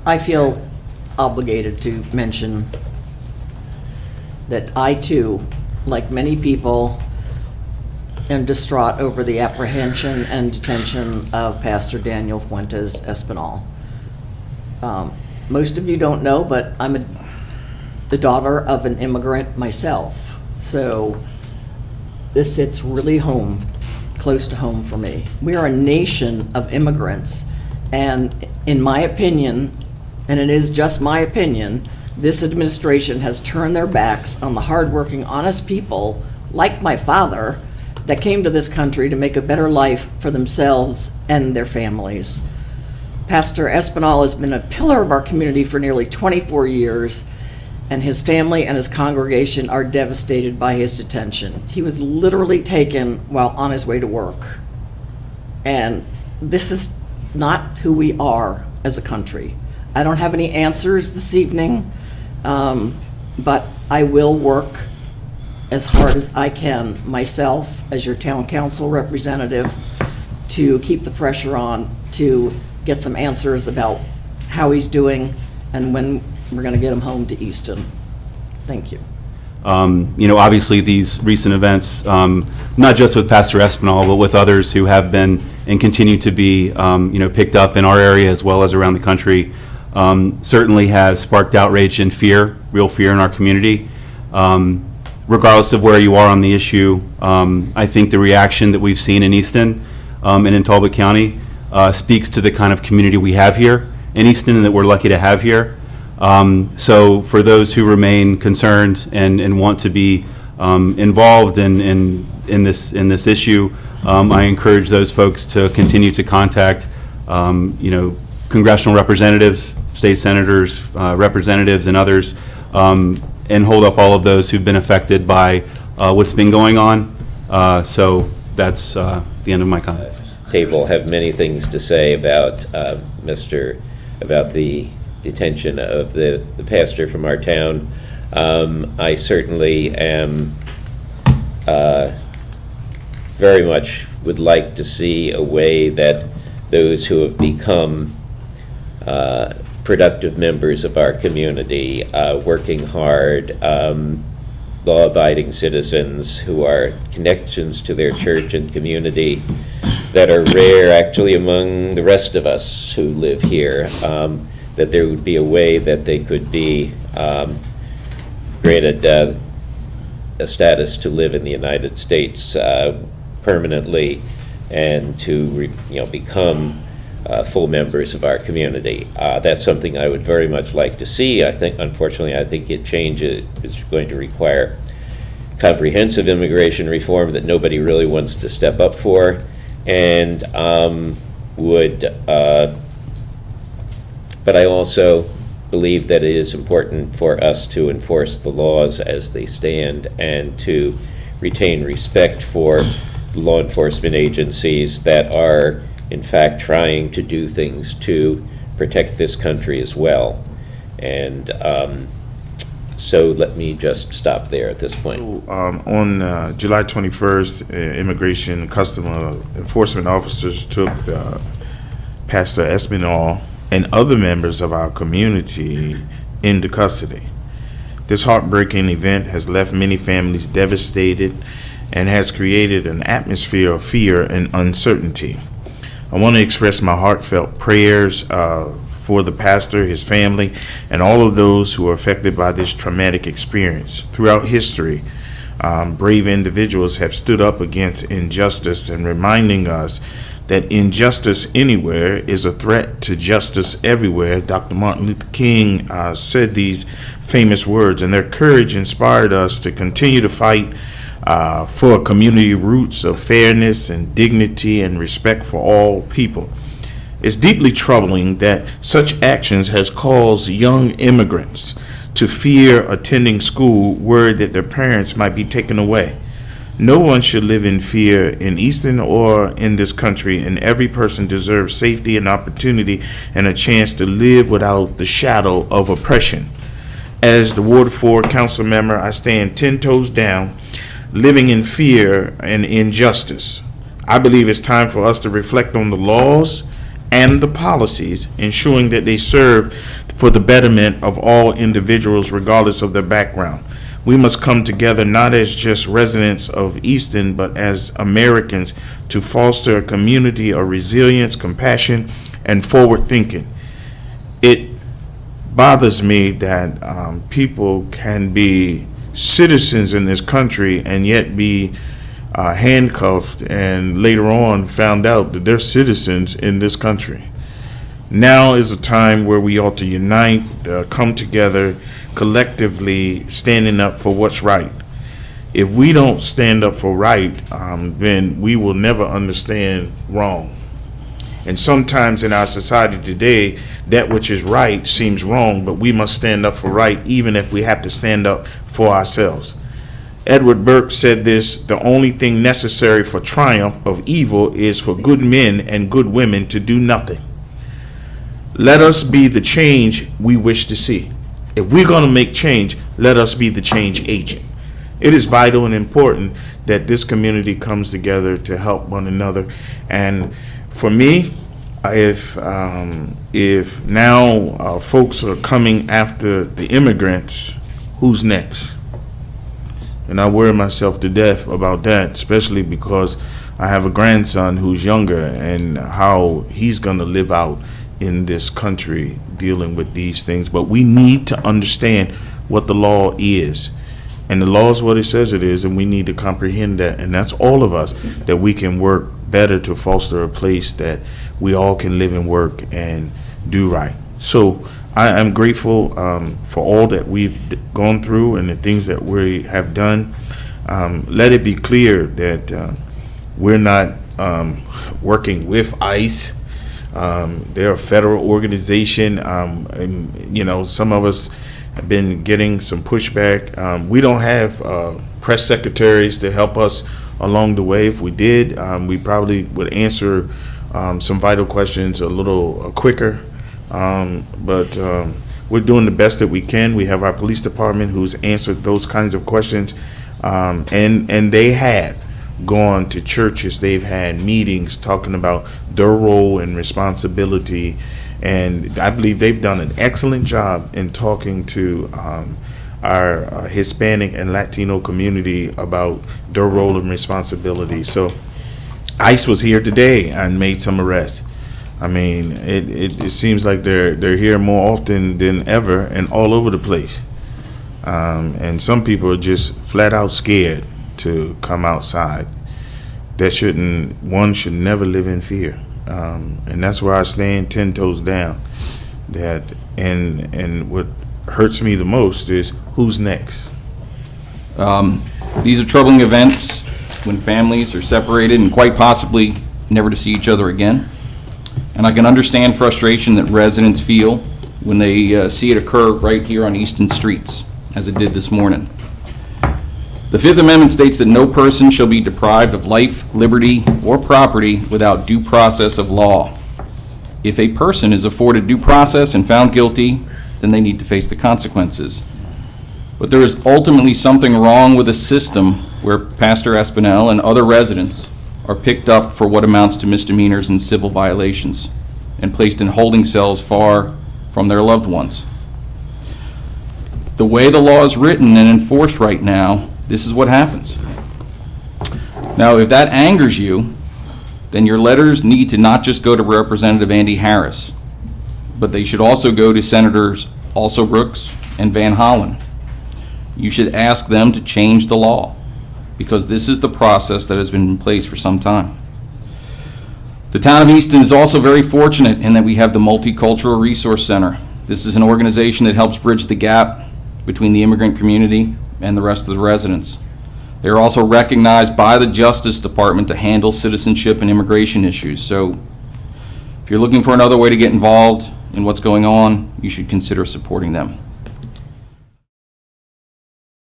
I feel obligated to mention that I too, like many people, am distraught over the apprehension and detention of Pastor Daniel Fuentes Espinal. Most of you don't know, but I'm the daughter of an immigrant myself. So this hits really close to home for me. We are a nation of immigrants, and in my opinion, and it is just my opinion, this administration has turned their backs on the hardworking, honest people like my father that came to this country to make a better life for themselves and their families. Pastor Espinal has been a pillar of our community for nearly 24 years, and his family and his congregation are devastated by his detention. He was literally taken while on his way to work. And this is not who we are as a country. I don't have any answers this evening, but I will work as hard as I can myself as your town council representative to keep the pressure on to get some answers about how he's doing and when we're going to get him home to Easton. Thank you. Obviously these recent events, not just with Pastor Espinal, but with others who have been and continue to be, picked up in our area as well as around the country, certainly has sparked outrage and fear, real fear in our community. Regardless of where you are on the issue, I think the reaction that we've seen in Easton and in Talbot County speaks to the kind of community we have here in Easton and that we're lucky to have here. So for those who remain concerned and want to be involved in this issue, I encourage those folks to continue to contact congressional representatives, state senators, representatives, and others, and hold up all of those who've been affected by what's been going on. So that's the end of my comments. Table have many things to say about about the detention of the pastor from our town. I certainly am very much would like to see a way that those who have become productive members of our community, working hard, law-abiding citizens who are connections to their church and community that are rare actually among the rest of us who live here, that there would be a way that they could be granted a status to live in the United States permanently and to become full members of our community. That's something I would very much like to see. Unfortunately, I think change is going to require comprehensive immigration reform that nobody really wants to step up for, and but I also believe that it is important for us to enforce the laws as they stand and to retain respect for law enforcement agencies that are in fact trying to do things to protect this country as well. And so let me just stop there at this point. On July 21st, Immigration and Customs Enforcement officers took Pastor Espinal and other members of our community into custody. This heartbreaking event has left many families devastated and has created an atmosphere of fear and uncertainty. I want to express my heartfelt prayers for the pastor, his family, and all of those who are affected by this traumatic experience. Throughout history, brave individuals have stood up against injustice and reminding us that injustice anywhere is a threat to justice everywhere. Dr. Martin Luther King said these famous words, and their courage inspired us to continue to fight for community roots of fairness and dignity and respect for all people. It's deeply troubling that such actions has caused young immigrants to fear attending school, worried that their parents might be taken away. No one should live in fear in Easton or in this country, and every person deserves safety and opportunity and a chance to live without the shadow of oppression. As the Ward 4 council member, I stand 10 toes down, living in fear and injustice. I believe it's time for us to reflect on the laws and the policies, ensuring that they serve for the betterment of all individuals regardless of their background. We must come together not as just residents of Easton, but as Americans to foster a community of resilience, compassion, and forward thinking. It bothers me that people can be citizens in this country and yet be handcuffed and later on found out that they're citizens in this country. Now is a time where we ought to unite, come together, collectively standing up for what's right. If we don't stand up for right, then we will never understand wrong. And sometimes in our society today, that which is right seems wrong, but we must stand up for right, even if we have to stand up for ourselves. Edward Burke said this: the only thing necessary for triumph of evil is for good men and good women to do nothing. Let us be the change we wish to see. If we're going to make change, let us be the change agent. It is vital and important that this community comes together to help one another. And for me, if now folks are coming after the immigrants, who's next? And I worry myself to death about that, especially because I have a grandson who's younger and how he's going to live out in this country dealing with these things. But we need to understand what the law is. And the law is what it says it is, and we need to comprehend that. And that's all of us, that we can work better to foster a place that we all can live and work and do right. So I am grateful for all that we've gone through and the things that we have done. Let it be clear that we're not working with ICE. They're a federal organization. And, some of us have been getting some pushback. We don't have press secretaries to help us along the way. If we did, we probably would answer some vital questions a little quicker. But we're doing the best that we can. We have our police department who's answered those kinds of questions, and they have gone to churches. They've had meetings talking about their role and responsibility, and I believe they've done an excellent job in talking to our Hispanic and Latino community about their role and responsibility. So ICE was here today and made some arrests. I mean, it seems like they're here more often than ever and all over the place. And some people are just flat out scared to come outside. One should never live in fear. And that's where I stand 10 toes down. And what hurts me the most is who's next. These are troubling events when families are separated and quite possibly never to see each other again. And I can understand frustration that residents feel when they see it occur right here on Easton streets, as it did this morning. The Fifth Amendment states that no person shall be deprived of life, liberty, or property without due process of law. If a person is afforded due process and found guilty, then they need to face the consequences. But there is ultimately something wrong with a system where Pastor Espinal and other residents are picked up for what amounts to misdemeanors and civil violations and placed in holding cells far from their loved ones. The way the law is written and enforced right now, this is what happens. Now, if that angers you, then your letters need to not just go to Representative Andy Harris, but they should also go to Senators Alsobrooks and Van Hollen. You should ask them to change the law, because this is the process that has been in place for some time. The town of Easton is also very fortunate in that we have the Multicultural Resource Center. This is an organization that helps bridge the gap between the immigrant community and the rest of the residents. They are also recognized by the Justice Department to handle citizenship and immigration issues. So if you're looking for another way to get involved in what's going on, you should consider supporting them.